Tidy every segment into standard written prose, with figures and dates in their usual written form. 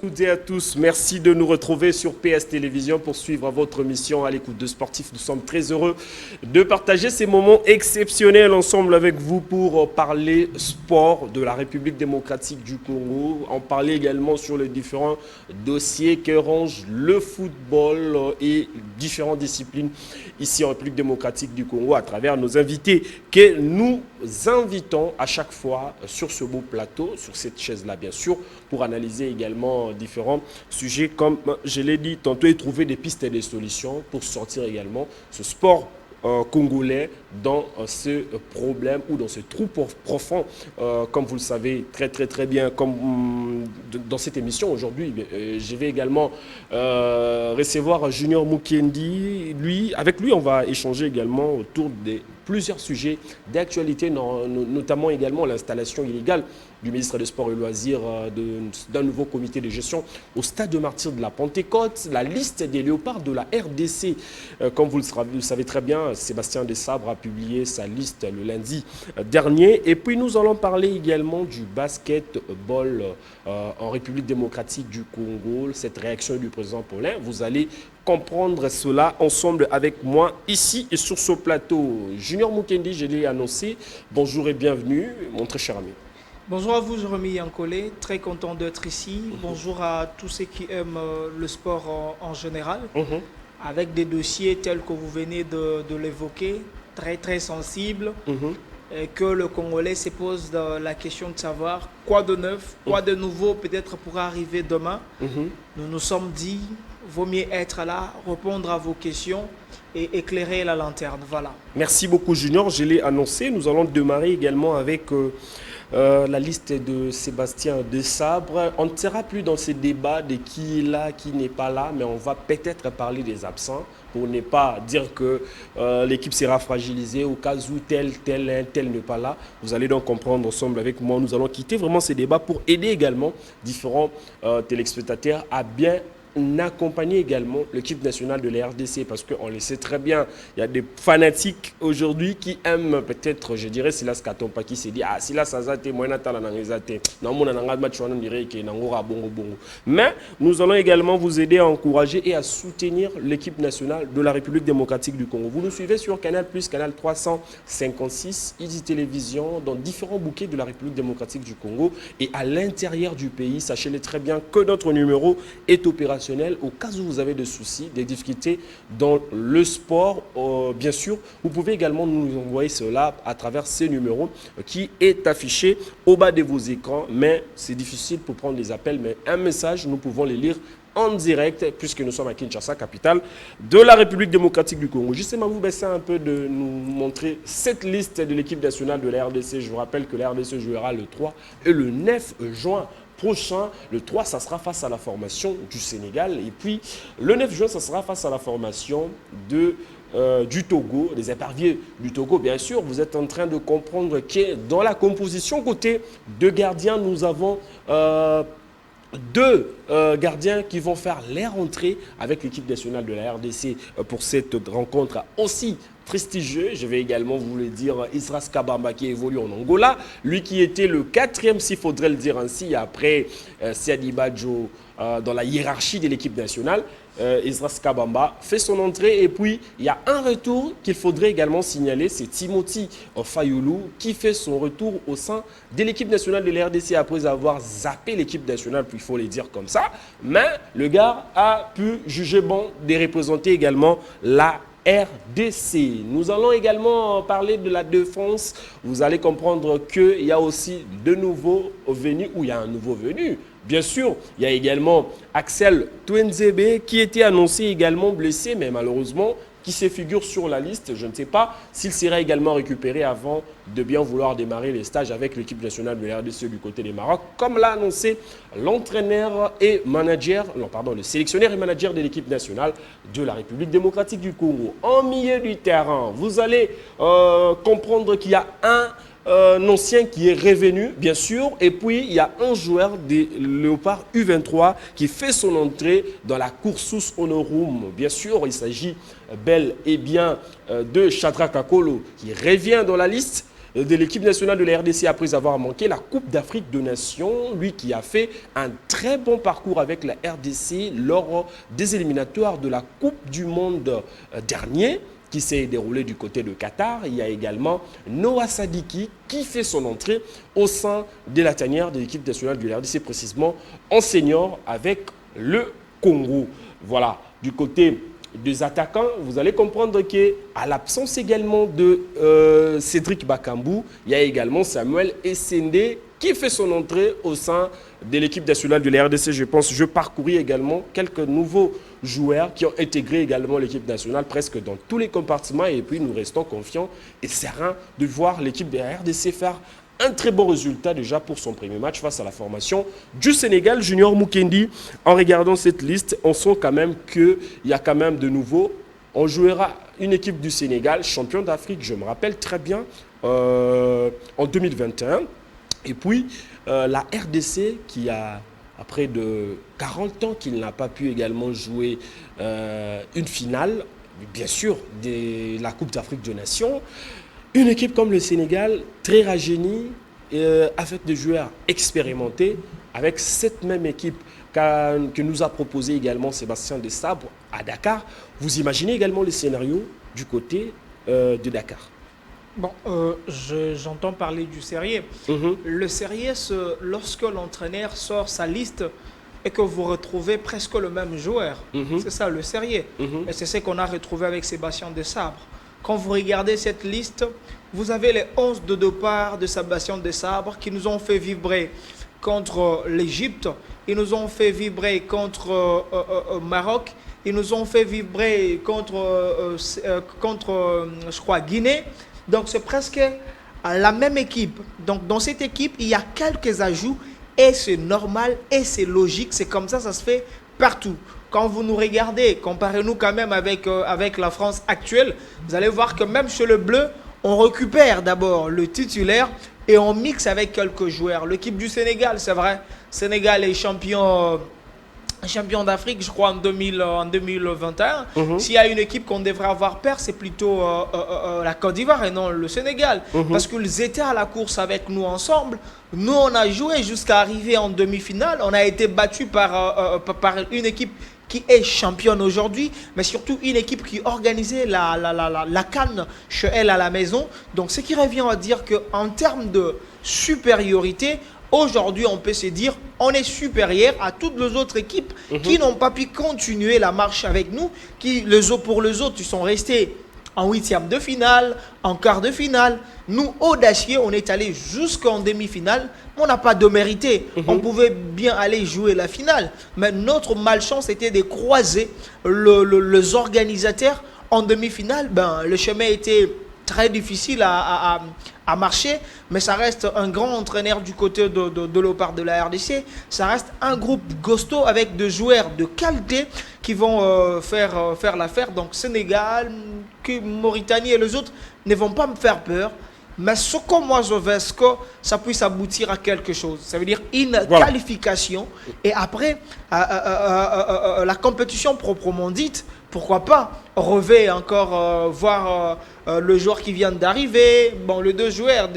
Toutes et à tous, merci de nous retrouver sur PS Télévision pour suivre votre mission à l'écoute de Sportifs. Nous sommes très heureux de partager ces moments exceptionnels ensemble avec vous pour parler sport de la République démocratique du Congo, en parler également sur les différents dossiers que range le football et différentes disciplines ici en République démocratique du Congo à travers nos invités que nous invitons à chaque fois sur ce beau plateau, sur cette chaise-là bien sûr, pour analyser également différents sujets comme je l'ai dit tantôt et trouver des pistes et des solutions pour sortir également ce sport congolais dans ce problème ou dans ce trou profond, comme vous le savez très bien, comme dans cette émission aujourd'hui, je vais également recevoir Junior Mukendi. Avec lui, on va échanger également autour des plusieurs sujets d'actualité, notamment également l'installation illégale du ministre des Sports et Loisirs d'un nouveau comité de gestion au stade de Martyrs de la Pentecôte, la liste des léopards de la RDC. Comme vous le savez très bien, Sébastien Desabre a publié sa liste le lundi dernier. Et puis nous allons parler également du basketball en République démocratique du Congo, cette réaction du président Paulin. Vous allez comprendre cela ensemble avec moi ici et sur ce plateau. Junior Mukendi, je l'ai annoncé. Bonjour et bienvenue, mon très cher ami. Bonjour à vous, Jérémy Yankolé, très content d'être ici. Bonjour à tous ceux qui aiment le sport en général, avec des dossiers tels que vous venez de l'évoquer, très sensibles, et que le Congolais se pose la question de savoir quoi de neuf, quoi de nouveau peut-être pourra arriver demain. Nous nous sommes dit, vaut mieux être là, répondre à vos questions et éclairer la lanterne. Voilà. Merci beaucoup Junior, je l'ai annoncé. Nous allons démarrer également avec la liste de Sébastien Desabre. On ne sera plus dans ces débats de qui est là, qui n'est pas là, mais on va peut-être parler des absents pour ne pas dire que l'équipe sera fragilisée au cas où tel n'est pas là. Vous allez donc comprendre ensemble avec moi. Nous allons quitter vraiment ces débats pour aider également différents téléspectateurs à bien accompagner également l'équipe nationale de la RDC parce qu'on le sait très bien, il y a des fanatiques aujourd'hui qui aiment peut-être, je dirais, Silas Katompa qui s'est dit ah Silas Azate, moi Natala Nangezate, non mon anangad match on dirait que Nangora bongo. Mais nous allons également vous aider à encourager et à soutenir l'équipe nationale de la République démocratique du Congo. Vous nous suivez sur Canal+, Canal 356, Easy Télévision, dans différents bouquets de la République démocratique du Congo et à l'intérieur du pays. Sachez-le très bien que notre numéro est opérationnel au cas où vous avez des soucis, des difficultés dans le sport. Bien sûr, vous pouvez également nous envoyer cela à travers ces numéros qui est affiché au bas de vos écrans. Mais c'est difficile pour prendre les appels, mais un message, nous pouvons les lire en direct puisque nous sommes à Kinshasa, capitale de la République démocratique du Congo. Justement, vous baissez un peu de nous montrer cette liste de l'équipe nationale de la RDC. Je vous rappelle que la RDC jouera le 3 et le 9 juin prochain. Le 3, ça sera face à la formation du Sénégal. Et puis, le 9 juin, ça sera face à la formation du Togo, des éperviers du Togo. Bien sûr, vous êtes en train de comprendre que dans la composition côté de gardiens, nous avons deux gardiens qui vont faire leur entrée avec l'équipe nationale de la RDC pour cette rencontre aussi prestigieux. Je vais également vous le dire, Isras Kabamba qui évolue en Angola, lui qui était le 4e, s'il faudrait le dire ainsi, après Siadi Badjo dans la hiérarchie de l'équipe nationale. Isras Kabamba fait son entrée et puis il y a un retour qu'il faudrait également signaler, c'est Timothy Fayoulou qui fait son retour au sein de l'équipe nationale de la RDC après avoir zappé l'équipe nationale, puis il faut le dire comme ça, mais le gars a pu juger bon de représenter également la RDC. Nous allons également parler de la défense. Vous allez comprendre qu'il y a aussi de nouveaux venus, ou il y a un nouveau venu. Bien sûr, il y a également Axel Twenzebe qui était annoncé également blessé, mais malheureusement, qui se figure sur la liste. Je ne sais pas s'il sera également récupéré avant de bien vouloir démarrer les stages avec l'équipe nationale de la RDC du côté des Maroc, comme l'a annoncé l'entraîneur et manager, non pardon, le sélectionneur et manager de l'équipe nationale de la République démocratique du Congo. En milieu du terrain, vous allez comprendre qu'il y a un ancien qui est revenu, bien sûr, et puis il y a un joueur des Léopards U23 qui fait son entrée dans la course honorum. Bien sûr, il s'agit bel et bien de Shadrack Akolo qui revient dans la liste. de l'équipe nationale de la RDC après avoir manqué la Coupe d'Afrique de Nations. Lui qui a fait un très bon parcours avec la RDC lors des éliminatoires de la Coupe du Monde dernier, qui s'est déroulé du côté de Qatar. Il y a également Noah Sadiki qui fait son entrée au sein de la tanière de l'équipe nationale du RDC, précisément en senior avec le Congo. Voilà, du côté des attaquants, vous allez comprendre qu'à l'absence également de Cédric Bakambu, il y a également Samuel Essende qui fait son entrée au sein de l'équipe nationale de la RDC. Je pense, je parcouris également quelques nouveaux joueurs qui ont intégré également l'équipe nationale presque dans tous les compartiments. Et puis nous restons confiants et sereins de voir l'équipe de la RDC faire un très bon résultat déjà pour son premier match face à la formation du Sénégal. Junior Mukendi, en regardant cette liste, on sent quand même qu'il y a quand même de nouveau. On jouera une équipe du Sénégal, champion d'Afrique, je me rappelle très bien, en 2021. Et puis, la RDC qui a, après de 40 ans qu'il n'a pas pu également jouer une finale, bien sûr, de la Coupe d'Afrique des Nations. Une équipe comme le Sénégal, très rajeunie, avec des joueurs expérimentés, avec cette même équipe que nous a proposé également Sébastien Desabre à Dakar. Vous imaginez également le scénario du côté de Dakar? Bon, j'entends parler du sérieux. Le sérieux, lorsque l'entraîneur sort sa liste et que vous retrouvez presque le même joueur. C'est ça, le sérieux. Et c'est ce qu'on a retrouvé avec Sébastien Desabre. Quand vous regardez cette liste, vous avez les 11 de départ de Sébastien Desabre qui nous ont fait vibrer contre l'Égypte. Ils nous ont fait vibrer contre Maroc. Ils nous ont fait vibrer contre, je crois, Guinée. Donc, c'est presque la même équipe. Donc, dans cette équipe, il y a quelques ajouts et c'est normal et c'est logique. C'est comme ça se fait partout. Quand vous nous regardez, comparez-nous quand même avec la France actuelle, vous allez voir que même chez le bleu, on récupère d'abord le titulaire et on mixe avec quelques joueurs. L'équipe du Sénégal, c'est vrai, Sénégal est champion d'Afrique, je crois, en 2021. S'il y a une équipe qu'on devrait avoir peur, c'est plutôt la Côte d'Ivoire et non le Sénégal. Parce qu'ils étaient à la course avec nous ensemble. Nous, on a joué jusqu'à arriver en demi-finale. On a été battu par une équipe qui est championne aujourd'hui, mais surtout une équipe qui organisait la CAN chez elle à la maison. Donc, ce qui revient à dire qu'en termes de supériorité, aujourd'hui, on peut se dire on est supérieur à toutes les autres équipes qui n'ont pas pu continuer la marche avec nous, qui pour les autres, ils sont restés en huitième de finale, en quart de finale. Nous, audacieux, on est allé jusqu'en demi-finale, mais on n'a pas de mérité. On pouvait bien aller jouer la finale, mais notre malchance était de croiser les organisateurs en demi-finale. Le chemin était très difficile à marcher, mais ça reste un grand entraîneur du côté de l'OPAR de la RDC. Ça reste un groupe costaud avec des joueurs de qualité qui vont faire l'affaire. Donc Sénégal, Mauritanie et les autres ne vont pas me faire peur. Mais ce que moi je veux, c'est que ça puisse aboutir à quelque chose. Ça veut dire une qualification. Et après, la compétition proprement dite, pourquoi pas rêver encore voir le joueur qui vient d'arriver. Bon, les deux joueurs,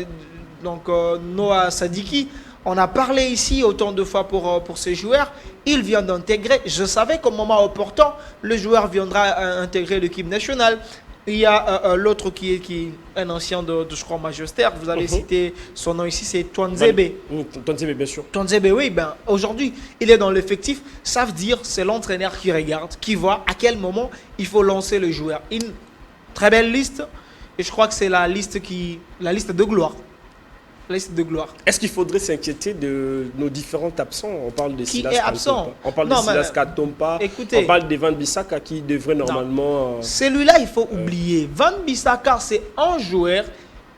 donc Noah Sadiki, on a parlé ici autant de fois pour ces joueurs. Il vient d'intégrer. Je savais qu'au moment opportun, le joueur viendra intégrer l'équipe nationale. Il y a l'autre qui est un ancien de je crois, Manchester. Vous avez cité son nom ici, c'est Twanzebe. Twanzebe, bien sûr. Twanzebe, oui. Aujourd'hui, il est dans l'effectif. Ça veut dire c'est l'entraîneur qui regarde, qui voit à quel moment il faut lancer le joueur. Une très belle liste. Et je crois que c'est la liste de gloire. Est-ce qu'il faudrait s'inquiéter de nos différents absents? On parle de Silas Katompa. On parle de Silas Katompa. On parle de Van Bissaka qui devrait normalement... Celui-là, il faut oublier. Van Bissaka, c'est un joueur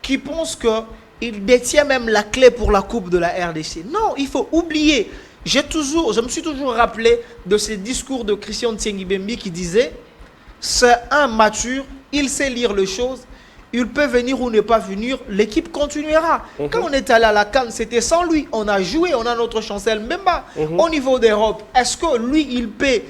qui pense qu'il détient même la clé pour la Coupe de la RDC. Non, il faut oublier. Je me suis toujours rappelé de ce discours de Christian Tsiengibembi qui disait « C'est un mature, il sait lire les choses. il peut venir ou ne pas venir, l'équipe continuera. Quand on est allé à la CAN, c'était sans lui. On a joué, on a notre Chancel Mbemba. Au niveau d'Europe, est-ce que lui, il peut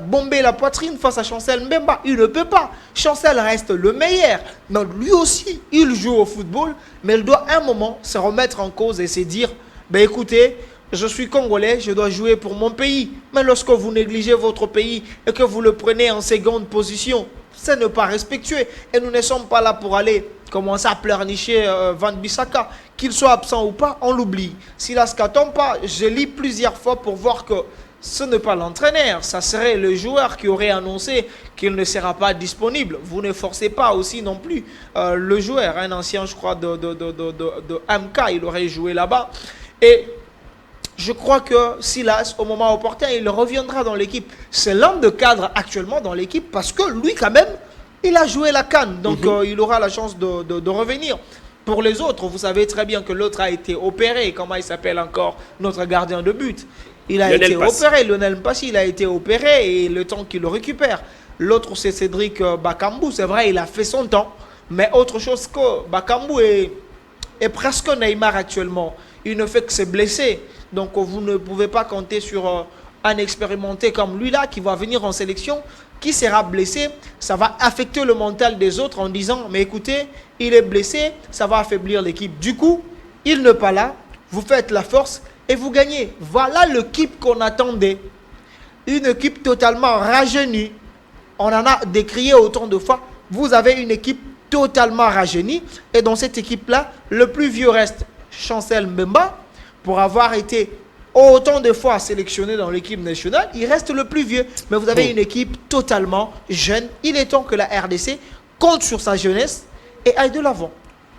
bomber la poitrine face à Chancel Mbemba? Il ne peut pas. Chancel reste le meilleur. Donc lui aussi, il joue au football, mais il doit à un moment se remettre en cause et se dire, ben écoutez, je suis Congolais, je dois jouer pour mon pays. Mais lorsque vous négligez votre pays et que vous le prenez en seconde position, c'est ne pas respectueux. Et nous ne sommes pas là pour aller commencer à pleurnicher Van Bissaka. Qu'il soit absent ou pas, on l'oublie. Si la tombe pas, je lis plusieurs fois pour voir que ce n'est pas l'entraîneur. Ça serait le joueur qui aurait annoncé qu'il ne sera pas disponible. Vous ne forcez pas aussi non plus le joueur. Un ancien, je crois, de MK, il aurait joué là-bas. Et je crois que Silas, au moment opportun, il reviendra dans l'équipe. C'est l'homme de cadre actuellement dans l'équipe parce que lui, quand même, il a joué la CAN. Donc, il aura la chance de revenir. Pour les autres, vous savez très bien que l'autre a été opéré. Comment il s'appelle encore? Notre gardien de but. Il a été opéré. Lionel Mpassi, il a été opéré et le temps qu'il le récupère. L'autre, c'est Cédric Bakambu. C'est vrai, il a fait son temps. Mais autre chose que Bakambu est presque Neymar actuellement. Il ne fait que se blesser. Donc, vous ne pouvez pas compter sur un expérimenté comme lui-là qui va venir en sélection, qui sera blessé. Ça va affecter le mental des autres en disant, mais écoutez, il est blessé, ça va affaiblir l'équipe. Du coup, il n'est pas là, vous faites la force et vous gagnez. Voilà l'équipe qu'on attendait. Une équipe totalement rajeunie. On en a décrié autant de fois. Vous avez une équipe totalement rajeunie. Et dans cette équipe-là, le plus vieux reste Chancel Mbemba. Pour avoir été autant de fois sélectionné dans l'équipe nationale, il reste le plus vieux. Mais vous avez une équipe totalement jeune. Il est temps que la RDC compte sur sa jeunesse et aille de l'avant.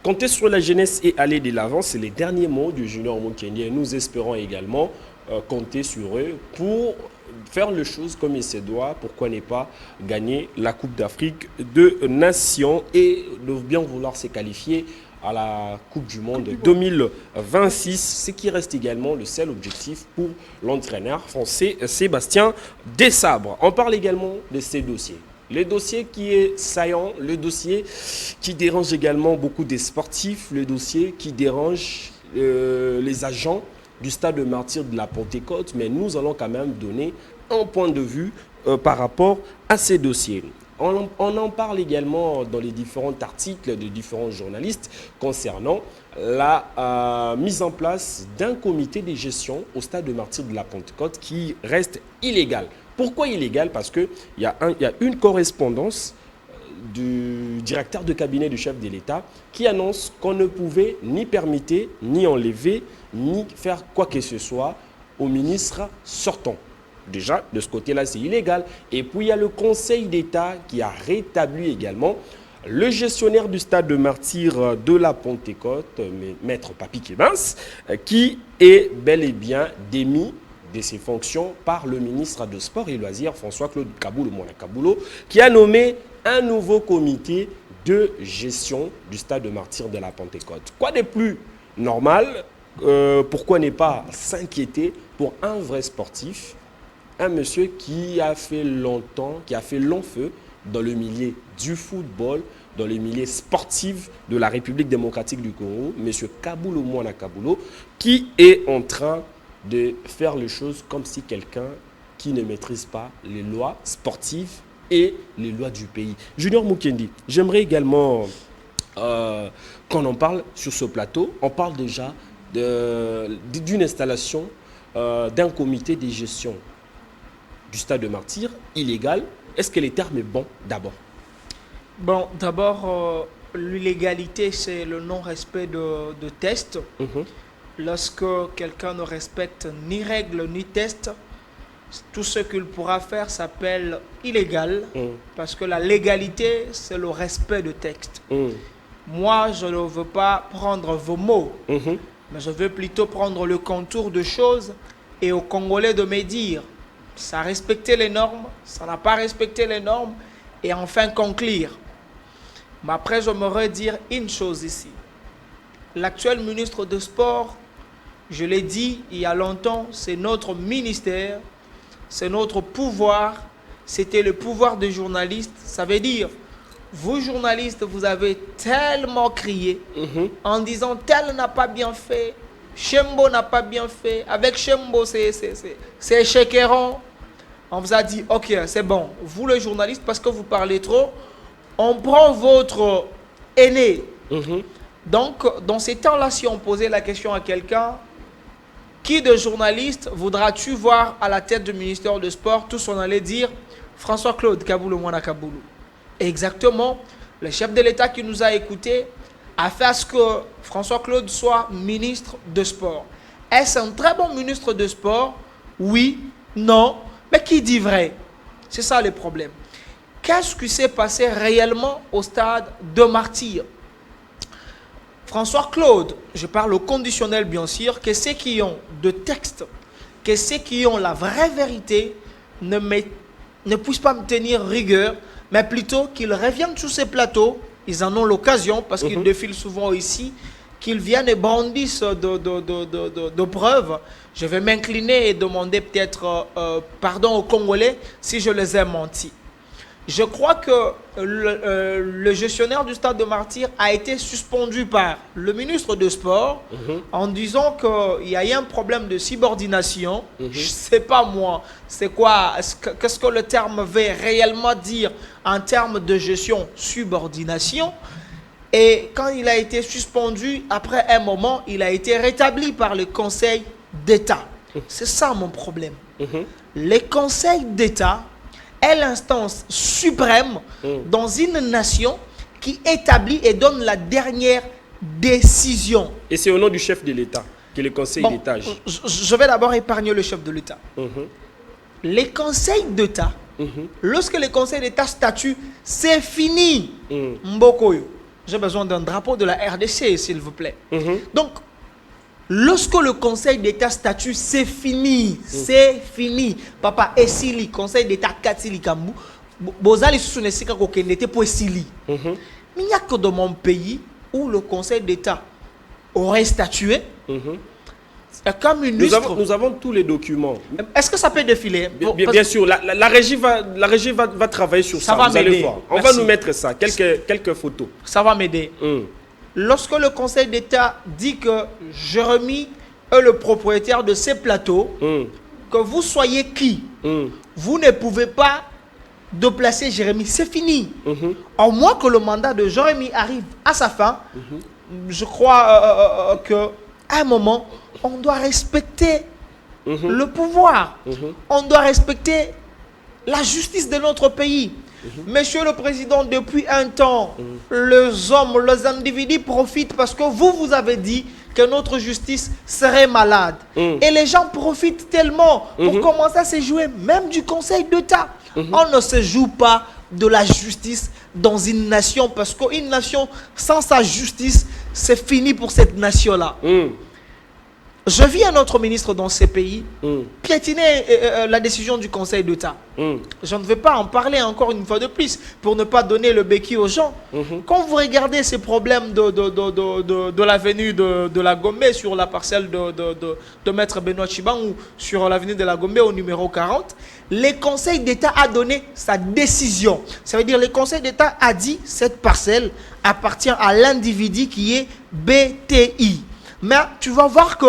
Compter sur la jeunesse et aller de l'avant, c'est les derniers mots du Junior Mukendi. Nous espérons également compter sur eux pour faire les choses comme il se doit. Pourquoi ne pas gagner la Coupe d'Afrique de Nations et de bien vouloir se qualifier à la Coupe du Monde 2026, ce qui reste également le seul objectif pour l'entraîneur français Sébastien Desabre. On parle également de ces dossiers. Le dossier qui est saillant, le dossier qui dérange également beaucoup des sportifs, le dossier qui dérange les agents du stade de Martyrs de la Pentecôte, mais nous allons quand même donner un point de vue par rapport à ces dossiers. On en parle également dans les différents articles de différents journalistes concernant la mise en place d'un comité de gestion au stade de Martyrs de la Pentecôte qui reste illégal. Pourquoi illégal? Parce qu'il y a une correspondance du directeur de cabinet du chef de l'État qui annonce qu'on ne pouvait ni permettre, ni enlever, ni faire quoi que ce soit au ministre sortant. Déjà, de ce côté-là, c'est illégal. Et puis, il y a le Conseil d'État qui a rétabli également le gestionnaire du stade de Martyrs de la Pentecôte, Maître Papi Kebens, qui est bel et bien démis de ses fonctions par le ministre de Sport et Loisirs, François-Claude Kaboulou, qui a nommé un nouveau comité de gestion du stade de Martyrs de la Pentecôte. Quoi de plus normal? Pourquoi ne pas s'inquiéter pour un vrai sportif? Un monsieur qui a fait longtemps, qui a fait long feu dans le milieu du football, dans le milieu sportif de la République démocratique du Congo, monsieur Kaboulou Mouana Kaboulou, qui est en train de faire les choses comme si quelqu'un qui ne maîtrise pas les lois sportives et les lois du pays. Junior Mukendi, j'aimerais également qu'on en parle sur ce plateau. On parle déjà d'une installation d'un comité de gestion du stade de Martyrs illégal. Est-ce que le terme est bon d'abord? Bon, d'abord, l'illégalité, c'est le non-respect de tests. Lorsque quelqu'un ne respecte ni règles ni tests, tout ce qu'il pourra faire s'appelle illégal. Parce que la légalité, c'est le respect de textes. Moi, je ne veux pas prendre vos mots, mais je veux plutôt prendre le contour de choses et aux Congolais de me dire ça a respecté les normes, ça n'a pas respecté les normes, et enfin conclure. Mais après, j'aimerais dire une chose ici. L'actuel ministre de Sport, je l'ai dit il y a longtemps, c'est notre ministère, c'est notre pouvoir, c'était le pouvoir des journalistes. Ça veut dire, vous journalistes, vous avez tellement crié en disant tel n'a pas bien fait, Chembo n'a pas bien fait, avec Chembo c'est Chequeron. On vous a dit, ok, c'est bon, vous les journalistes, parce que vous parlez trop, on prend votre aîné. Donc, dans ces temps-là, si on posait la question à quelqu'un, qui de journaliste voudras-tu voir à la tête du ministère du Sport? Tous on allait dire François-Claude Kaboulou Mwana Kaboulou. Exactement, le chef de l'État qui nous a écoutés a fait à ce que François-Claude soit ministre de Sport. Est-ce un très bon ministre de Sport? Oui, non, mais qui dit vrai? C'est ça le problème. Qu'est-ce qui s'est passé réellement au stade de Martyrs? François-Claude, je parle au conditionnel bien sûr, que ceux qui ont de texte, que ceux qui ont la vraie vérité ne puissent pas me tenir rigueur, mais plutôt qu'ils reviennent sur ces plateaux, ils en ont l'occasion parce qu'ils défilent souvent ici, qu'ils viennent et brandissent de preuves. Je vais m'incliner et demander peut-être pardon aux Congolais si je les ai menti. Je crois que le gestionnaire du stade de Martyrs a été suspendu par le ministre de Sport en disant qu'il y a eu un problème de subordination. Je ne sais pas moi, c'est quoi, qu'est-ce que le terme veut réellement dire en termes de gestion subordination. Et quand il a été suspendu, après un moment, il a été rétabli par le Conseil d'État. C'est ça mon problème. Le Conseil d'État est l'instance suprême dans une nation qui établit et donne la dernière décision. Et c'est au nom du chef de l'État que le Conseil d'État agit. Je vais d'abord épargner le chef de l'État. Les conseils d'État, lorsque le Conseil d'État statue, c'est fini. Mbokoyo, j'ai besoin d'un drapeau de la RDC, s'il vous plaît. Donc, lorsque le Conseil d'État statue, c'est fini. C'est fini. Papa, Essili, Conseil d'État Katsili Kambu, Bozali Sounesika Kokendete pour Essili. Mais il n'y a que dans mon pays où le Conseil d'État aurait statué. Comme ministre. Nous avons tous les documents. Est-ce que ça peut défiler? Bien sûr, la régie va travailler sur ça. Vous allez voir. On va nous mettre ça, quelques photos. Ça va m'aider. Lorsque le Conseil d'État dit que Jérémy est le propriétaire de ces plateaux, que vous soyez qui, vous ne pouvez pas déplacer Jérémy. C'est fini. En moins que le mandat de Jérémy arrive à sa fin, je crois qu'à un moment, on doit respecter le pouvoir. On doit respecter la justice de notre pays. Monsieur le Président, depuis un temps, les hommes, les individus profitent parce que vous avez dit que notre justice serait malade. Et les gens profitent tellement pour commencer à se jouer même du Conseil d'État. On ne se joue pas de la justice dans une nation parce qu'une nation sans sa justice, c'est fini pour cette nation-là. Je vis un autre ministre dans ces pays piétiner la décision du Conseil d'État. Je ne vais pas en parler encore une fois de plus pour ne pas donner le béquille aux gens. Quand vous regardez ces problèmes de l'avenue de la Gombe sur la parcelle de Maître Benoît Chiban ou sur l'avenue de la Gombe au numéro 40, le Conseil d'État a donné sa décision. Ça veut dire que le Conseil d'État a dit cette parcelle appartient à l'individu qui est BTI. Mais tu vas voir que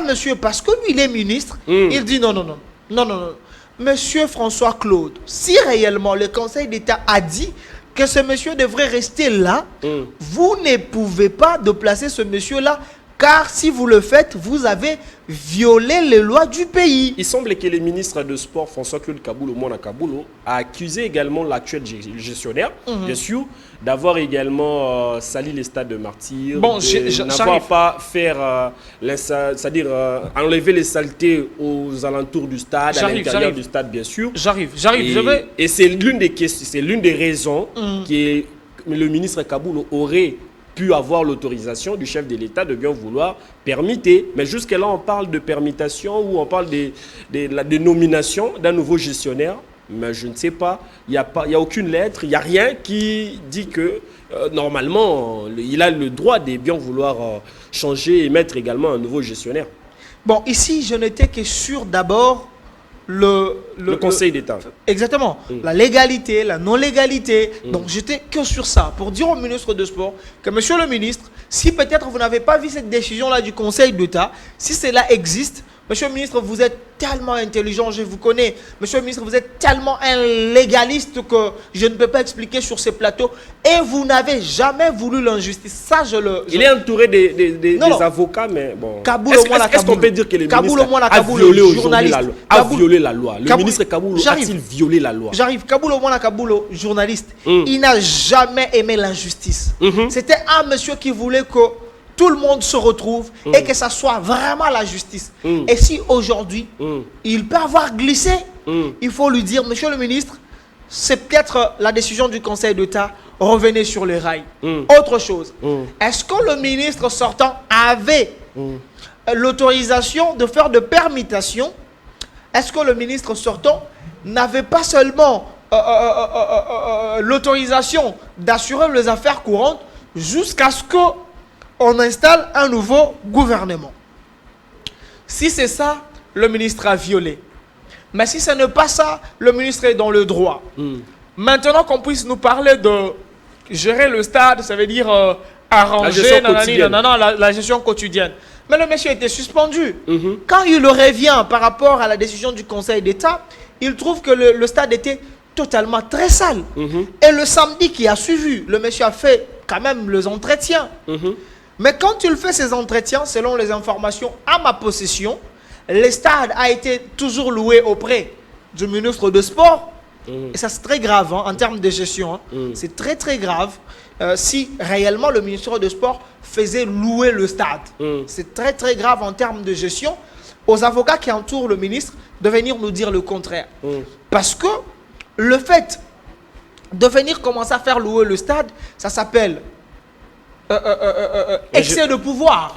monsieur, parce que lui il est ministre, il dit non. Monsieur François Claude, si réellement le Conseil d'État a dit que ce monsieur devrait rester là, vous ne pouvez pas déplacer ce monsieur-là, car si vous le faites, vous avez violé les lois du pays. Il semble que le ministre de Sport, François-Claude Kaboulou Mwana Kaboulou, a accusé également l'actuel gestionnaire, bien sûr, d'avoir également sali les stades de Martyrs, n'avoir pas faire, c'est-à-dire enlever les saletés aux alentours du stade, à l'intérieur du stade, bien sûr. Et c'est l'une des raisons que le ministre Kaboulou aurait pu avoir l'autorisation du chef de l'État de bien vouloir permettre. Mais jusque-là, on parle de permutation ou on parle de la dénomination d'un nouveau gestionnaire. Mais je ne sais pas, il n'y a aucune lettre, il n'y a rien qui dit que normalement, il a le droit de bien vouloir changer et mettre également un nouveau gestionnaire. Bon, ici, je n'étais que sur d'abord le Conseil d'État. Exactement. La légalité, la non-légalité. Donc, j'étais que sur ça pour dire au ministre de Sport que, monsieur le ministre, si peut-être vous n'avez pas vu cette décision-là du Conseil d'État, si cela existe, monsieur le ministre, vous êtes tellement intelligent, je vous connais. Monsieur le ministre, vous êtes tellement un légaliste que je ne peux pas expliquer sur ces plateaux. Et vous n'avez jamais voulu l'injustice. Ça, Il est entouré des avocats, mais bon. Est-ce qu'on peut dire que le ministre a violé aujourd'hui la loi? A violé la loi. Le ministre Kaboulou a-t-il violé la loi? J'arrive. Kaboulou Mwana Kaboulou, journaliste, il n'a jamais aimé l'injustice. C'était un monsieur qui voulait que tout le monde se retrouve et que ça soit vraiment la justice. Et si aujourd'hui, il peut avoir glissé, il faut lui dire, monsieur le ministre, c'est peut-être la décision du Conseil d'État, revenez sur les rails. Autre chose, est-ce que le ministre sortant avait l'autorisation de faire de permutation? Est-ce que le ministre sortant n'avait pas seulement l'autorisation d'assurer les affaires courantes jusqu'à ce que on installe un nouveau gouvernement? Si c'est ça, le ministre a violé. Mais si ce n'est pas ça, le ministre est dans le droit. Maintenant qu'on puisse nous parler de gérer le stade, ça veut dire arranger la gestion quotidienne. Mais le monsieur était suspendu. Quand il revient par rapport à la décision du Conseil d'État, il trouve que le stade était totalement très sale. Et le samedi qui a suivi, le monsieur a fait quand même les entretiens. Mais quand il fait ces entretiens, selon les informations à ma possession, le stade a été toujours loué auprès du ministre de Sport. Et ça, c'est très grave en termes de gestion. C'est très, très grave si réellement le ministère de Sport faisait louer le stade. C'est très, très grave en termes de gestion. Aux avocats qui entourent le ministre de venir nous dire le contraire. Parce que le fait de venir commencer à faire louer le stade, ça s'appelle excès de pouvoir.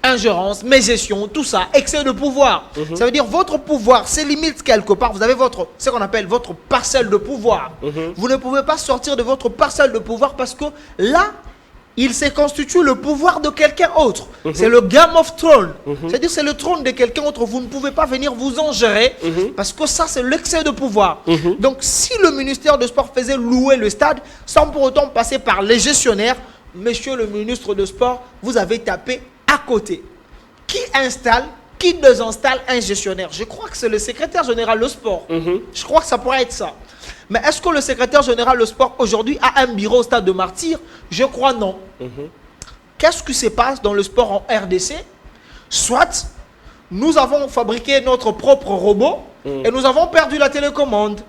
Ingérence, mégestion, tout ça, excès de pouvoir. Ça veut dire votre pouvoir, c'est limite quelque part. Vous avez ce qu'on appelle votre parcelle de pouvoir. Vous ne pouvez pas sortir de votre parcelle de pouvoir parce que là, il se constitue le pouvoir de quelqu'un autre. C'est le Game of Thrones. C'est-à-dire c'est le trône de quelqu'un autre. Vous ne pouvez pas venir vous en gérer parce que ça, c'est l'excès de pouvoir. Donc, si le ministère de Sport faisait louer le stade sans pour autant passer par les gestionnaires, monsieur le ministre de Sport, vous avez tapé à côté. Qui installe, qui désinstalle un gestionnaire? Je crois que c'est le secrétaire général de Sport. Je crois que ça pourrait être ça. Mais est-ce que le secrétaire général de Sport aujourd'hui a un bureau au stade de Martyrs? Je crois non. Qu'est-ce qui se passe dans le sport en RDC? Soit nous avons fabriqué notre propre robot et nous avons perdu la télécommande.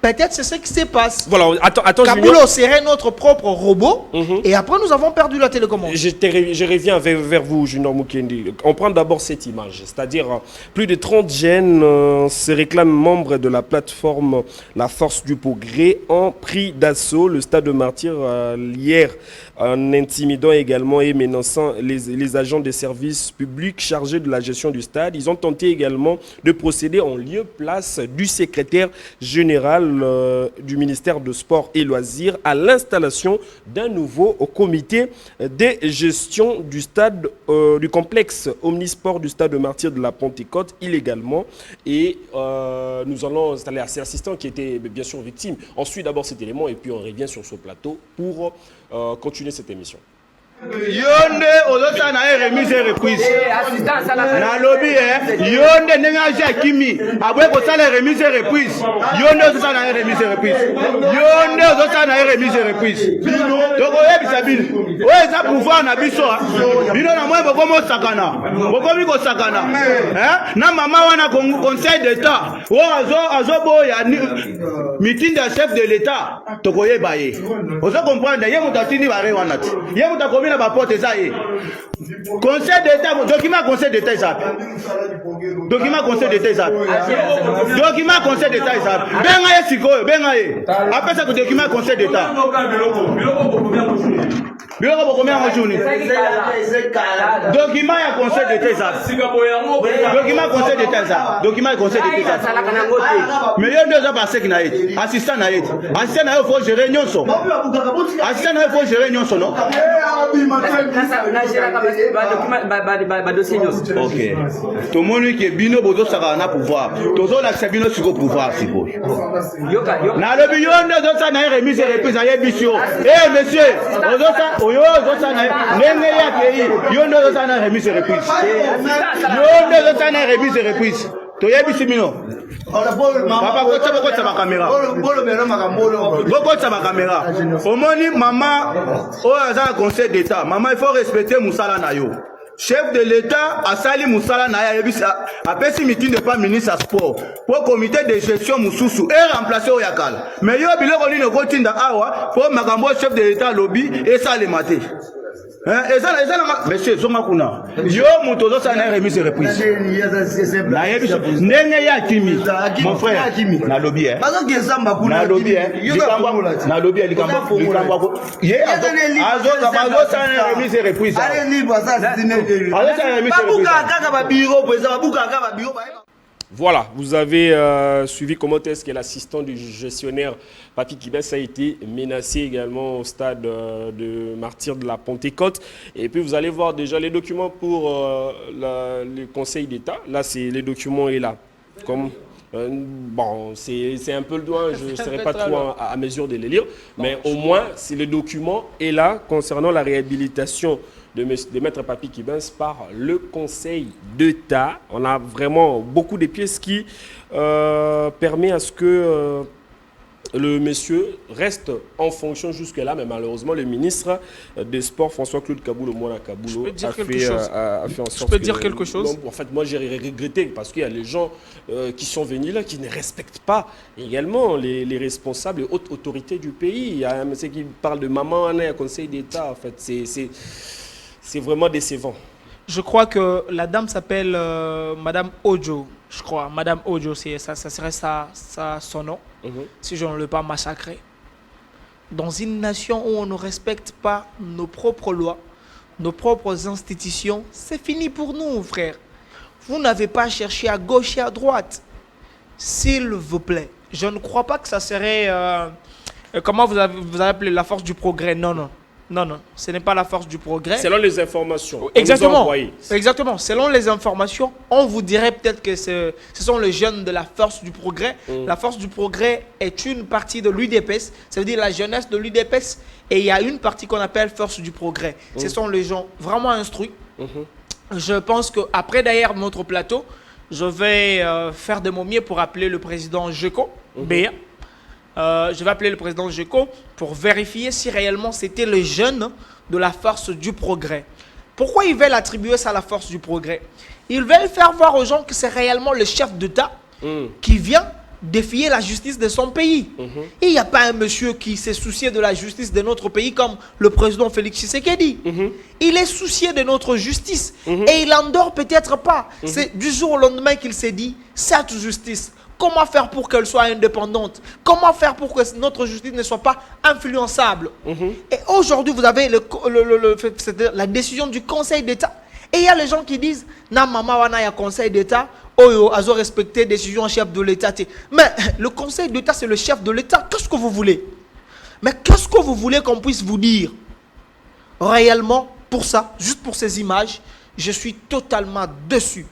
Peut-être c'est ce qui se passe. Voilà, attends, Kaboulou serait notre propre robot et après nous avons perdu la télécommande. Je reviens vers vous, Junior Mukendi. On prend d'abord cette image, c'est-à-dire plus de 30 jeunes se réclament membres de la plateforme La Force du Progrès ont pris d'assaut le stade de Martyrs hier en intimidant également et menaçant les agents des services publics chargés de la gestion du stade. Ils ont tenté également de procéder en lieu-place du secrétaire général du ministère de Sport et Loisirs à l'installation d'un nouveau comité de gestion du stade du complexe Omnisport du stade de Martyrs de la Pentecôte illégalement. Et nous allons installer ces assistants qui étaient bien sûr victimes. On suit d'abord cet élément et puis on revient sur ce plateau pour continuer cette émission. Yonde ozosala na remise reprise na lobby yonde nenga Kimi abwe ko sala remise reprise yonde ozosala na remise reprise yonde ozosala na remise reprise toko yebisa bino oyo eza pouvoir na biso bino na mwe bokomo sakana bokomi ko sakana na mama wana conseil d'état o azoboya meeting de chef de l'état toko yeba ye ozo comprendre ye mutatini bare wana ti ye mutakomi na ba porte ça y conseil d'état document conseil d'état ça document conseil d'état ça document conseil d'état ça benga ye siko benga ye après ça document conseil d'état biloko bokomia yango journée document ya conseil d'état eza document conseil d'état eza document ya conseil d'état eza mais yo nde oza baseki na ye assistant na ye assistant na ye faut gérer nyonso assistant na ye faut gérer nyonso non ok tomoni ke bino bozosaka na pouvoir tozolakisa bino siko pouvoir sikoyo nalobi yo nde ozosa na ye remise et reprise ayebi si yo monsieur oyo ozosa na ye ndenge ye akei yo nde ozosa na remise et reprise yo nde ozosa na remise et reprise toyebisi bino papa bokotisa bakamera bokotisa bakamera omoni mama oyo aza na conseil d'état mama il faut respecter mosala na yo chef de l'état asali musala na ya yebisa apesi meeting de pas ministre à sport pour comité de gestion mususu et remplacer oyakala mais yo biloko lino kotinda awa pour makambo chef de l'état lobby et ça le maté eza monsieur zonga kuna yo moto zo sana remise reprise na yebisa ndenge ya kimi mon frère na lobby na lobby na lobby likambo ye azo sana remise reprise Voilà, vous avez suivi comment est-ce que l'assistant du gestionnaire Papi Kibes a été menacé également au stade de Martyrs de la Pentecôte. Et puis vous allez voir déjà les documents pour le Conseil d'État. Là, c'est les documents est là. Comme bon, c'est un peu le doigt, je ne serai pas trop à mesure de les lire, mais au moins, c'est le document est là concernant la réhabilitation de Maître Papi Kibes par le Conseil d'État. On a vraiment beaucoup de pièces qui permettent à ce que le monsieur reste en fonction jusque-là, mais malheureusement, le ministre des Sports, François-Claude Kaboulou-Mouana Kaboulou, a fait en sorte Je peux dire quelque chose. En fait, moi, j'ai regretté parce qu'il y a les gens qui sont venus là, qui ne respectent pas également les responsables et hautes autorités du pays. Il y a un monsieur qui parle de maman, un conseil d'État. En fait, c'est vraiment décevant. Je crois que la dame s'appelle Madame Ojo, je crois. Madame Ojo, ça serait son nom, si je ne l'ai pas massacré. Dans une nation où on ne respecte pas nos propres lois, nos propres institutions, c'est fini pour nous, frère. Vous n'avez pas cherché à gauche et à droite. S'il vous plaît. Je ne crois pas que ça serait... comment vous avez appelé la force du progrès? Non, non. Non, non, ce n'est pas la force du progrès. Selon les informations. Exactement. Exactement. Selon les informations, on vous dirait peut-être que ce sont les jeunes de la force du progrès. La force du progrès est une partie de l'UDPS, ça veut dire la jeunesse de l'UDPS. Et il y a une partie qu'on appelle force du progrès. Ce sont les gens vraiment instruits. Je pense qu'après d'ailleurs notre plateau, je vais faire de mon mieux pour appeler le président Jeko, Béa. Je vais appeler le président Jeko pour vérifier si réellement c'était le jeune de la force du progrès. Pourquoi ils veulent attribuer ça à la force du progrès? Ils veulent faire voir aux gens que c'est réellement le chef d'État qui vient défier la justice de son pays. Il n'y a pas un monsieur qui s'est soucié de la justice de notre pays comme le président Félix Tshisekedi. Il est soucié de notre justice et il n'endort peut-être pas. C'est du jour au lendemain qu'il s'est dit, cette justice, comment faire pour qu'elle soit indépendante? Comment faire pour que notre justice ne soit pas influençable? Et aujourd'hui, vous avez la décision du Conseil d'État. Et il y a les gens qui disent, na maman wana ya Conseil d'État, oyo azo respecté décision chef de l'État. Mais le Conseil d'État, c'est le chef de l'État. Qu'est-ce que vous voulez? Mais qu'est-ce que vous voulez qu'on puisse vous dire? Réellement, pour ça, juste pour ces images, je suis totalement dessus.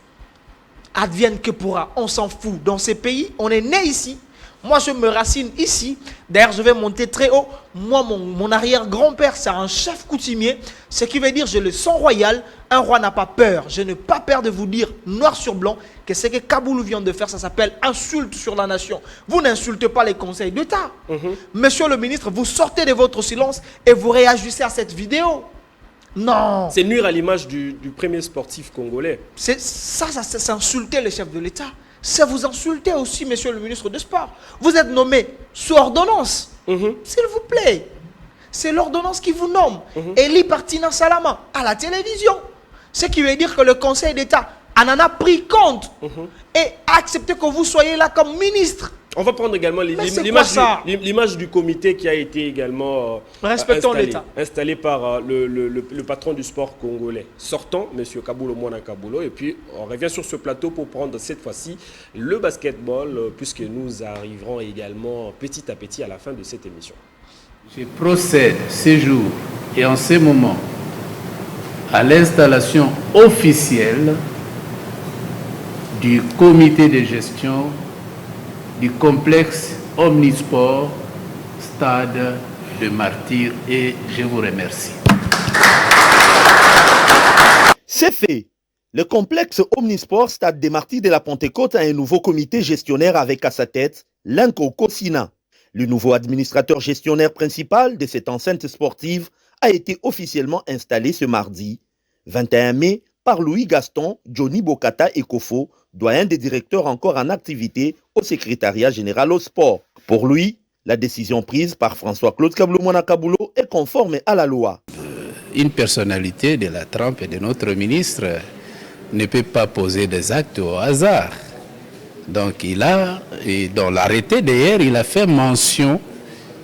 Advienne que pourra, on s'en fout. Dans ces pays, on est né ici. Moi, je me racine ici. D'ailleurs, je vais monter très haut. Moi, mon arrière-grand-père, c'est un chef coutumier. Ce qui veut dire, j'ai le sang royal. Un roi n'a pas peur. Je n'ai pas peur de vous dire, noir sur blanc, que ce que Kaboulou vient de faire, ça s'appelle insulte sur la nation. Vous n'insultez pas les conseils d'État. Monsieur le ministre, vous sortez de votre silence et vous réagissez à cette vidéo. Non. C'est nuire à l'image du premier sportif congolais. C'est insulter le chef de l'État. C'est vous insulter aussi, monsieur le ministre des Sports. Vous êtes nommé sous ordonnance. S'il vous plaît. C'est l'ordonnance qui vous nomme. Eli Partina Salama à la télévision. Ce qui veut dire que le Conseil d'État en a pris compte et a accepté que vous soyez là comme ministre. On va prendre également l'image du comité qui a été également installé par le patron du sport congolais sortant, M. Kabulo Mwana Kabulo. Et puis, on revient sur ce plateau pour prendre cette fois-ci le basketball, puisque nous arriverons également petit à petit à la fin de cette émission. Je procède ce jour et en ce moment à l'installation officielle du comité de gestion du complexe Omnisport Stade de Martyrs et je vous remercie. C'est fait. Le complexe Omnisport Stade des Martyrs de la Pentecôte a un nouveau comité gestionnaire avec à sa tête Lanko Kosina. Le nouveau administrateur gestionnaire principal de cette enceinte sportive a été officiellement installé ce mardi 21 mai par Louis Gaston Johnny Bokata Ekofo, doyen des directeurs encore en activité au secrétariat général au sport. Pour lui, la décision prise par François-Claude Kabulo Mwana Kabulo est conforme à la loi. Une personnalité de la trempe et de notre ministre ne peut pas poser des actes au hasard. Donc dans l'arrêté d'hier, il a fait mention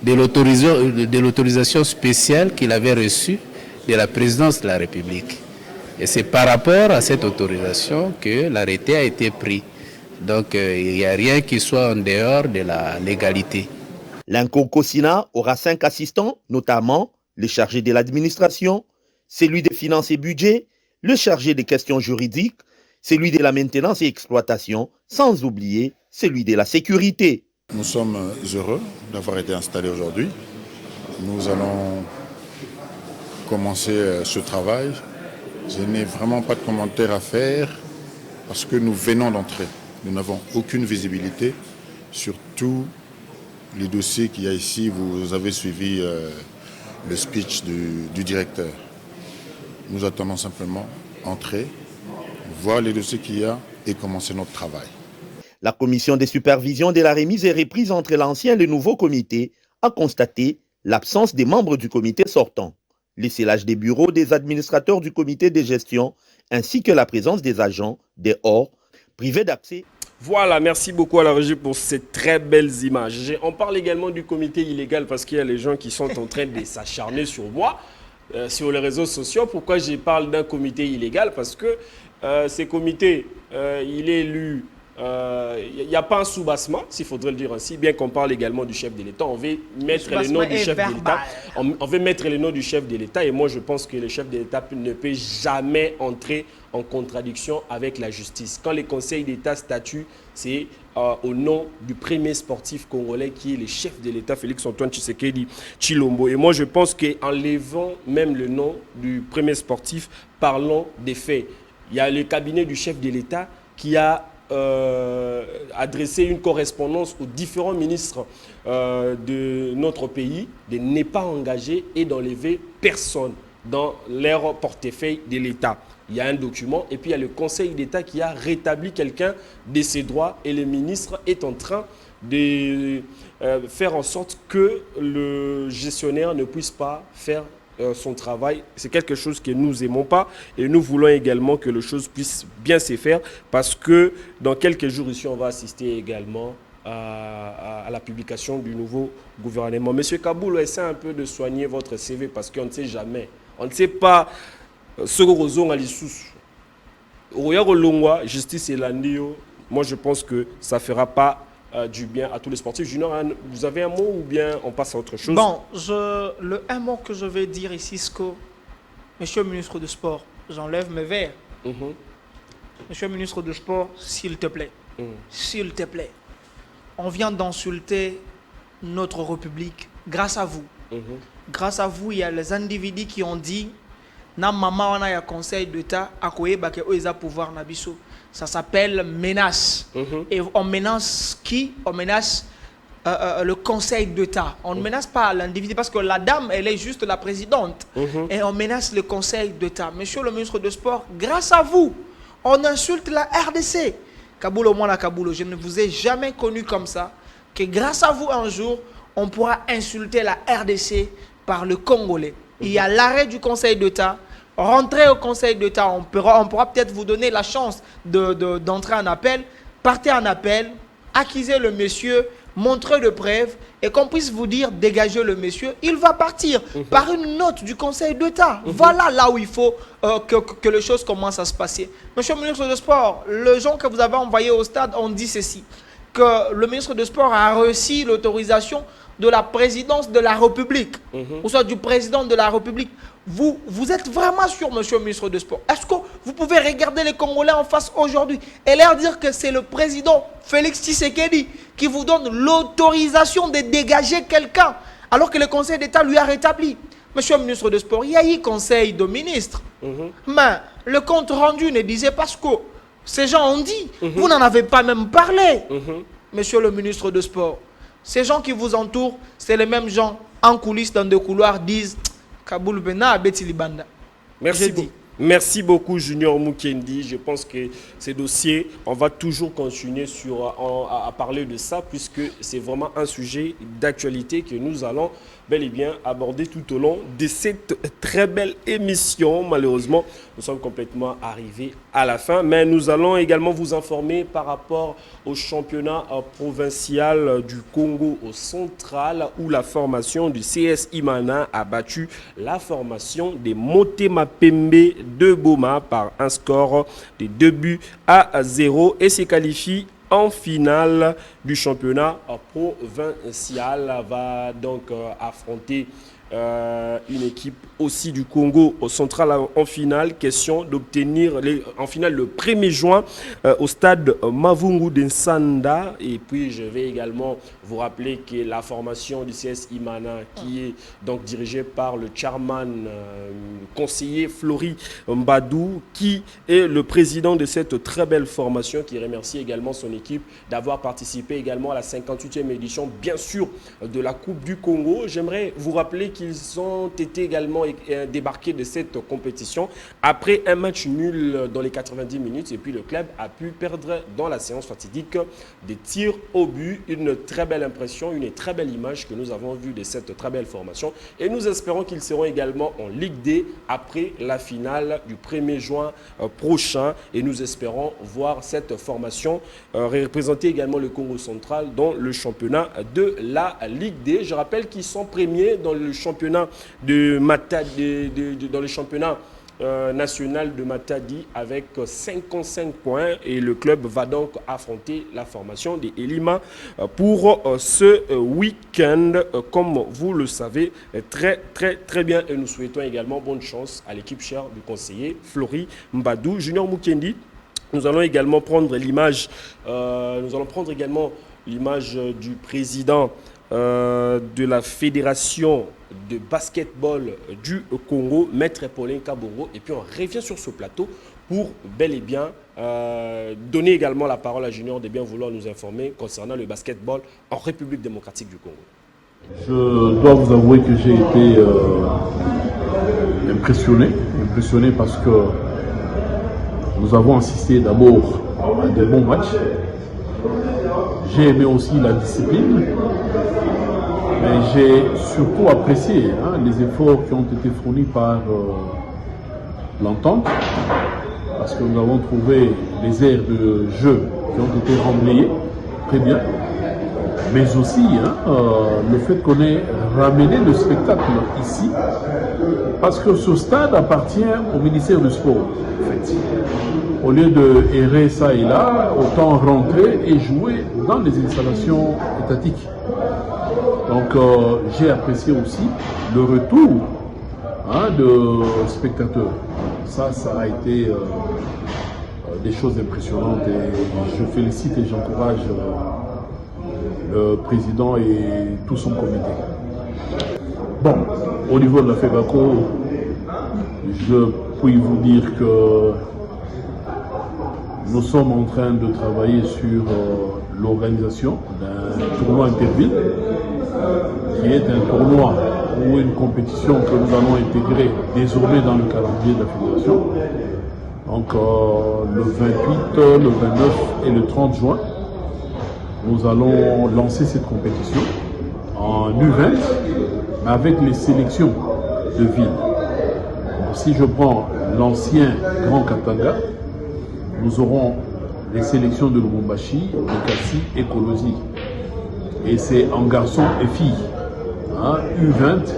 de l'autorisation spéciale qu'il avait reçue de la présidence de la République. Et c'est par rapport à cette autorisation que l'arrêté a été pris. Donc il n'y a rien qui soit en dehors de la légalité. Lanko Kosina aura 5 assistants, notamment le chargé de l'administration, celui des finances et budget, le chargé des questions juridiques, celui de la maintenance et exploitation, sans oublier celui de la sécurité. Nous sommes heureux d'avoir été installés aujourd'hui. Nous allons commencer ce travail. Je n'ai vraiment pas de commentaires à faire parce que nous venons d'entrer. Nous n'avons aucune visibilité sur tous les dossiers qu'il y a ici. Vous avez suivi le speech du directeur. Nous attendons simplement entrer, voir les dossiers qu'il y a et commencer notre travail. La commission de supervision de la remise et reprise entre l'ancien et le nouveau comité a constaté l'absence des membres du comité sortant, le scellage des bureaux des administrateurs du comité de gestion ainsi que la présence des agents dehors privés d'accès. Voilà, merci beaucoup à la régie pour ces très belles images. On parle également du comité illégal parce qu'il y a les gens qui sont en train de s'acharner sur moi, sur les réseaux sociaux. Pourquoi je parle d'un comité illégal? Parce que ce comité, il est élu. Il n'y a pas un soubassement, s'il faudrait le dire ainsi, bien qu'on parle également du chef de l'État. On veut mettre le nom du chef de l'État. On veut mettre le nom du chef de l'État et moi je pense que le chef de l'État ne peut jamais entrer en contradiction avec la justice. Quand les conseils d'État statuent, c'est au nom du premier sportif congolais qui est le chef de l'État, Félix-Antoine Tshisekedi Tshilombo. Et moi je pense qu'en levant même le nom du premier sportif, parlons des faits. Il y a le cabinet du chef de l'État qui a adresser une correspondance aux différents ministres de notre pays de ne pas engager et d'enlever personne dans leur portefeuille de l'État. Il y a un document et puis il y a le Conseil d'État qui a rétabli quelqu'un de ses droits et le ministre est en train de faire en sorte que le gestionnaire ne puisse pas faire son travail. C'est quelque chose que nous n'aimons pas et nous voulons également que les choses puissent bien se faire parce que dans quelques jours ici on va assister également à la publication du nouveau gouvernement. Monsieur Kabulo, essayez un peu de soigner votre CV parce qu'on ne sait jamais. On ne sait pas ce que vous avez dit. Justice et l'andio. Moi je pense que ça ne fera pas du bien à tous les sportifs. Junior, vous avez un mot ou bien on passe à autre chose? Bon, un mot que je vais dire ici, c'est que, Monsieur le ministre du Sport, j'enlève mes verres. Monsieur le ministre du Sport, s'il te plaît, s'il te plaît, on vient d'insulter notre République grâce à vous. Grâce à vous, il y a les individus qui ont dit na maman on a un conseil d'État à quoi ils pouvoir nabiso. Ça s'appelle menace. Et on menace qui? On menace le conseil d'État. On ne menace pas l'individu parce que la dame, elle est juste la présidente. Et on menace le conseil d'État. Monsieur le ministre du Sport, grâce à vous, on insulte la RDC. Kabulo Mwana Kabulo, je ne vous ai jamais connu comme ça. Que grâce à vous, un jour, on pourra insulter la RDC par le Congolais. Il y a l'arrêt du conseil d'État. Rentrez au conseil d'État, on pourra peut-être vous donner la chance d'entrer en appel. Partez en appel, accusez le monsieur montrer de preuves et qu'on puisse vous dire dégagez le monsieur, il va partir par une note du Conseil d'État. Voilà là où il faut que les choses commencent à se passer. Monsieur le ministre des Sports, les gens que vous avez envoyés au stade ont dit ceci, que le ministre des Sports a reçu l'autorisation de la présidence de la République, ou soit du président de la République. Vous êtes vraiment sûr, monsieur le ministre des Sports? Est-ce que vous pouvez regarder les Congolais en face aujourd'hui et leur dire que c'est le président Félix Tshisekedi qui vous donne l'autorisation de dégager quelqu'un alors que le Conseil d'État lui a rétabli? Monsieur le ministre des Sports, il y a eu Conseil de ministres, mais le compte rendu ne disait pas ce que ces gens ont dit. Vous n'en avez pas même parlé. Monsieur le ministre des Sports, ces gens qui vous entourent, c'est les mêmes gens en coulisses dans des couloirs disent Kaboul Bena Abeti Libanda. Merci beaucoup Junior Mukendi. Je pense que ces dossiers, on va toujours continuer à parler de ça puisque c'est vraiment un sujet d'actualité que nous allons bel et bien aborder tout au long de cette très belle émission. Malheureusement, nous sommes complètement arrivés à la fin, mais nous allons également vous informer par rapport au championnat provincial du Congo central où la formation du CS Imana a battu la formation des Motema Pembe de Boma par un score de 2-0 et se qualifie en finale du championnat provincial. Va donc affronter une équipe aussi du Congo au central en finale. Question d'obtenir en finale le 1er juin au stade Mavungu d'Ensanda. Et puis je vais également vous rappeler que la formation du CS Imana qui est donc dirigée par le chairman conseiller Flori Mbadou qui est le président de cette très belle formation, qui remercie également son équipe d'avoir participé également à la 58e édition bien sûr de la Coupe du Congo. J'aimerais vous rappeler qu'ils ont été également débarqués de cette compétition après un match nul dans les 90 minutes et puis le club a pu perdre dans la séance fatidique des tirs au but. Une très belle impression, une très belle image que nous avons vue de cette très belle formation et nous espérons qu'ils seront également en Ligue D après la finale du 1er juin prochain et nous espérons voir cette formation représenter également le Congo central dans le championnat de la Ligue D. Je rappelle qu'ils sont premiers dans le championnat de Matadi, dans le championnat national de Matadi avec 55 points et le club va donc affronter la formation des Elima pour ce week-end comme vous le savez très bien et nous souhaitons également bonne chance à l'équipe chère du conseiller Flori Mbadou. Junior Mukendi, nous allons également prendre l'image du président de la fédération de basketball du Congo, Maître Paulin Kabongo, et puis on revient sur ce plateau pour bel et bien donner également la parole à Junior de bien vouloir nous informer concernant le basketball en République démocratique du Congo. Je dois vous avouer que j'ai été impressionné parce que nous avons assisté d'abord à de bons matchs. J'ai aimé aussi la discipline, mais j'ai surtout apprécié les efforts qui ont été fournis par l'entente, parce que nous avons trouvé les aires de jeu qui ont été remblayées très bien, mais aussi le fait qu'on ait ramené le spectacle ici, parce que ce stade appartient au ministère du Sport, en fait. Au lieu de errer ça et là, autant rentrer et jouer dans les installations étatiques. Donc j'ai apprécié aussi le retour de spectateurs. Ça a été des choses impressionnantes et je félicite et j'encourage le président et tout son comité. Bon, au niveau de la FEBACO, je puis vous dire que nous sommes en train de travailler sur l'organisation d'un tournoi interville, qui est un tournoi ou une compétition que nous allons intégrer désormais dans le calendrier de la fédération. Donc le 28, le 29 et le 30 juin, nous allons lancer cette compétition en U20, mais avec les sélections de villes. Donc, si je prends l'ancien Grand Katanga, nous aurons les sélections de Lubumbashi, de Kassi et Kolosi. Et c'est en garçons et filles. Hein, U20.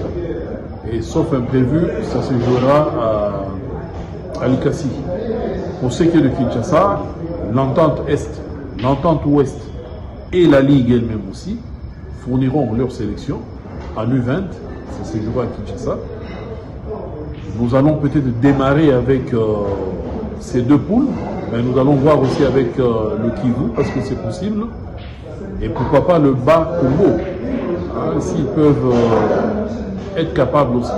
Et sauf imprévu, ça se jouera à Likasi. Pour ce qui est de Kinshasa, l'entente Est, l'entente Ouest et la Ligue elle-même aussi fourniront leur sélection en U20. Ça se jouera à Kinshasa. Nous allons peut-être démarrer avec ces deux poules, mais nous allons voir aussi avec le Kivu, parce que c'est possible. Et pourquoi pas le bas Congo, hein, s'ils peuvent être capables aussi.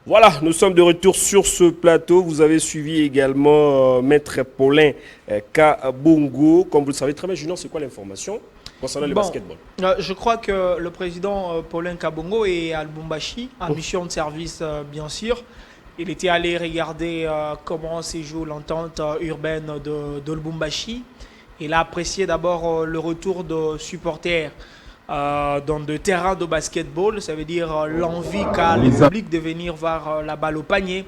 Voilà, nous sommes de retour sur ce plateau. Vous avez suivi également Maître Paulin Kabongo. Comme vous le savez très bien, Junior, c'est quoi l'information concernant le basketball? Je crois que le président Paulin Kabongo est à Lubumbashi, en mission de service, bien sûr. Il était allé regarder comment se joue l'entente urbaine de Lubumbashi. Il a apprécié d'abord le retour de supporters dans des terrains de basketball. Ça veut dire l'envie qu'a le public de venir voir la balle au panier.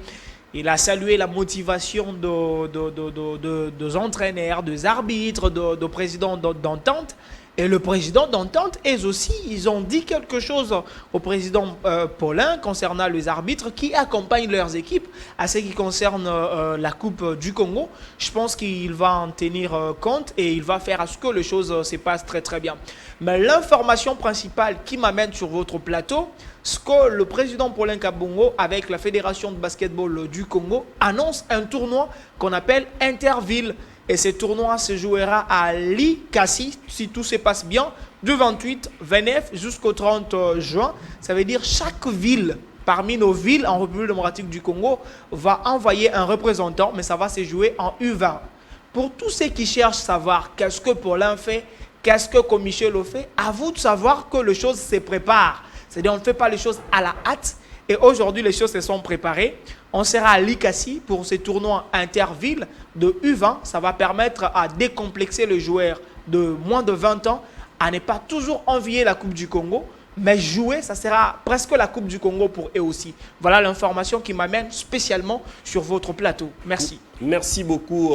Il a salué la motivation des entraîneurs, des arbitres, de présidents d'entente. Et le président d'entente, eux aussi, ils ont dit quelque chose au président Paulin concernant les arbitres qui accompagnent leurs équipes à ce qui concerne la Coupe du Congo. Je pense qu'il va en tenir compte et il va faire à ce que les choses se passent très très bien. Mais l'information principale qui m'amène sur votre plateau, ce que le président Paulin Kabongo avec la Fédération de basketball du Congo annonce un tournoi qu'on appelle Interville. Et ce tournoi se jouera à Likasi, si tout se passe bien, du 28, 29 jusqu'au 30 juin. Ça veut dire chaque ville, parmi nos villes en République démocratique du Congo, va envoyer un représentant, mais ça va se jouer en U20. Pour tous ceux qui cherchent à savoir qu'est-ce que Paulin fait, qu'est-ce que Comichel fait, à vous de savoir que les choses se préparent. C'est-à-dire qu'on ne fait pas les choses à la hâte. Et aujourd'hui, les choses se sont préparées. On sera à Likasi pour ce tournoi interville de U20. Ça va permettre à décomplexer les joueurs de moins de 20 ans à ne pas toujours envier la Coupe du Congo, mais jouer, ça sera presque la Coupe du Congo pour eux aussi. Voilà l'information qui m'amène spécialement sur votre plateau. Merci. Merci beaucoup,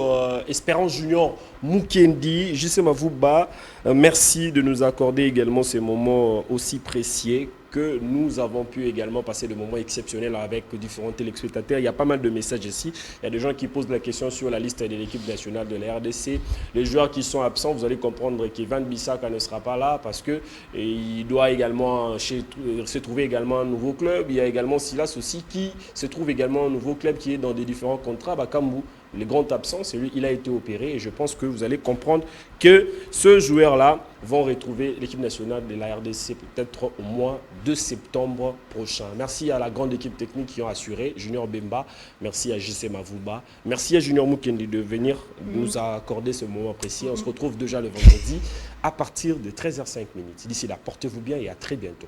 Espérance Junior Mukendi, J.C. Mavouba. Merci de nous accorder également ces moments aussi précieux que nous avons pu également passer des moments exceptionnels avec différents téléspectateurs. Il y a pas mal de messages ici. Il y a des gens qui posent la question sur la liste de l'équipe nationale de la RDC. Les joueurs qui sont absents, vous allez comprendre qu'Ivan Bissaka ne sera pas là parce qu'il doit également se trouver également un nouveau club. Il y a également Silas aussi qui se trouve également un nouveau club qui est dans des différents contrats. Bakambu, le grand absent, c'est lui, il a été opéré et je pense que vous allez comprendre que ce joueur-là va retrouver l'équipe nationale de la RDC peut-être au mois de septembre prochain. Merci à la grande équipe technique qui ont assuré, Junior Bemba, merci à JC Mavouba, merci à Junior Mukendi de venir nous accorder ce moment précis. On se retrouve déjà le vendredi à partir de 13h05. D'ici là, portez-vous bien et à très bientôt.